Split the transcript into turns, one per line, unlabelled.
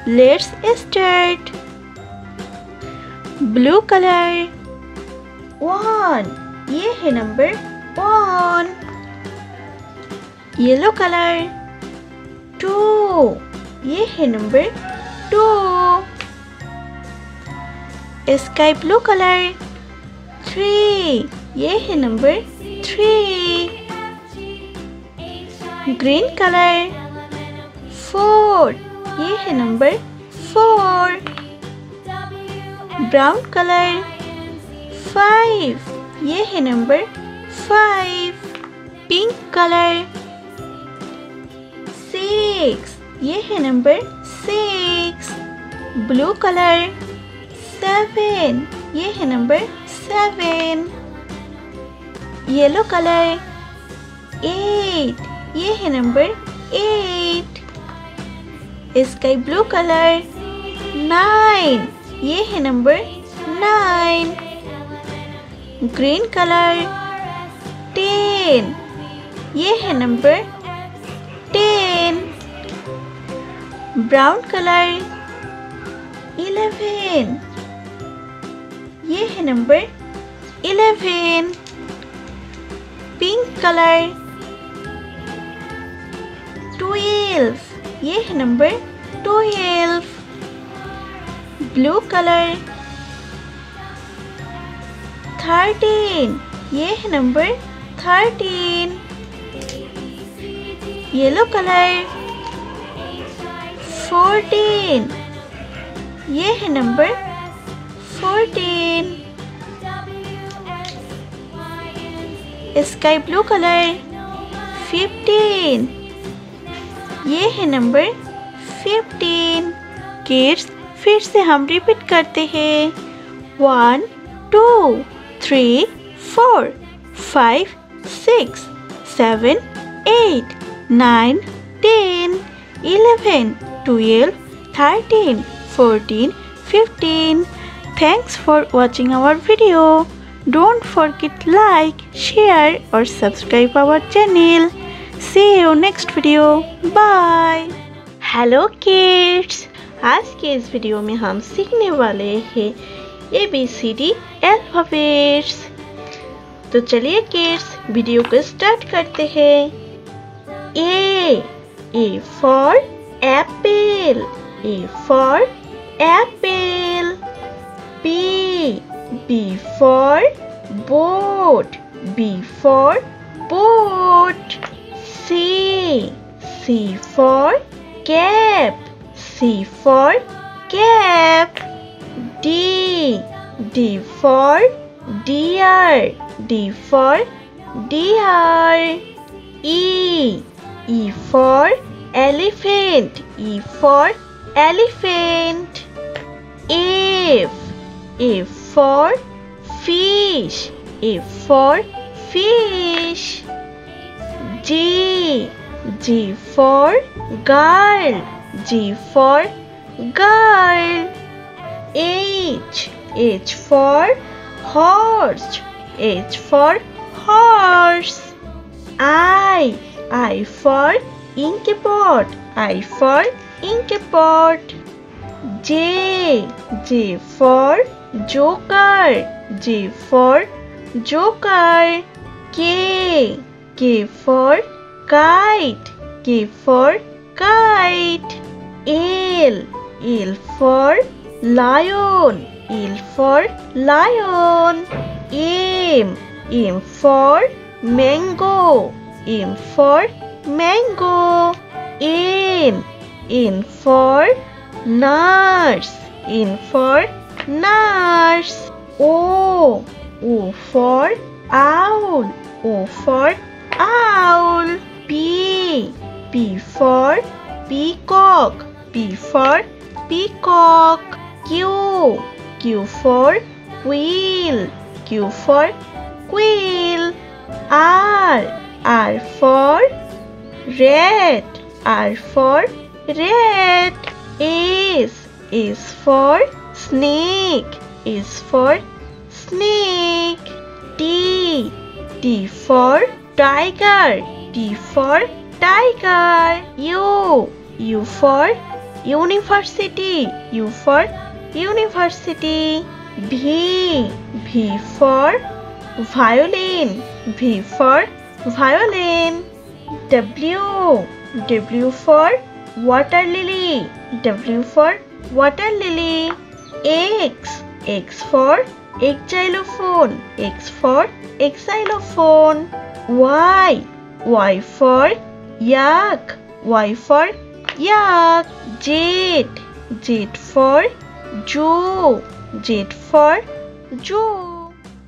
Let's start. Blue color. 1. ये है number 1. Yellow color. 2. ये है number 2. Sky blue color. 3. ये है number 3. Green color. 4. ये है number 4. Brown color. 5. ये है number 5. Pink color. 6. ये है number 6. Blue color. 7. ये है number 7. Yellow color. 8. ये है number 8. Sky blue color. 9. ये है number 9. Green color. 10. ये है number 10. Brown color. 11. ये है number 11. Pink color. 12. ये है number 12. Blue color. 13. ये है number 13. Yellow color. 14. ये है number 14. Sky blue color. 15. ये है number 15. किड्स फिर से हम रिपीट करते हैं. 1 2 3 4 5 6 7 8 9 10 11 12 13 14 15. Thanks for watching our video. Don't forget like, share or subscribe our channel. See you next video. Bye. Hello kids. आज के इस वीडियो में हम सीखने वाले हैं ABCD अल्फाबेट्स. तो चलिए किड्स वीडियो को स्टार्ट करते हैं. A for apple. A for apple. B for boat. B for boat. C for cap. C for cap. D for deer. D for deer. E for elephant. E for elephant. F for fish. F for fish. G for girl. G for girl. H for horse. H for horse. I for ink pot. I for ink pot. J for joker. J for joker. K for kite. K for kite. L for lion. L for lion. M for mango. M for mango. N for nurse. N for nurse. O for owl. O for owl. P for peacock. P for peacock. Q for quill. Q for quill. R for rat. R for rat. S for snake. S for snake. T for tiger. T for tiger. U for University. U for university. V. V for violin. V for violin. W. W for water lily. W for water lily. X. X for xylophone. X for xylophone. Y. Y for yak. Y for yak. Z. Z for Jew. Z for Jew.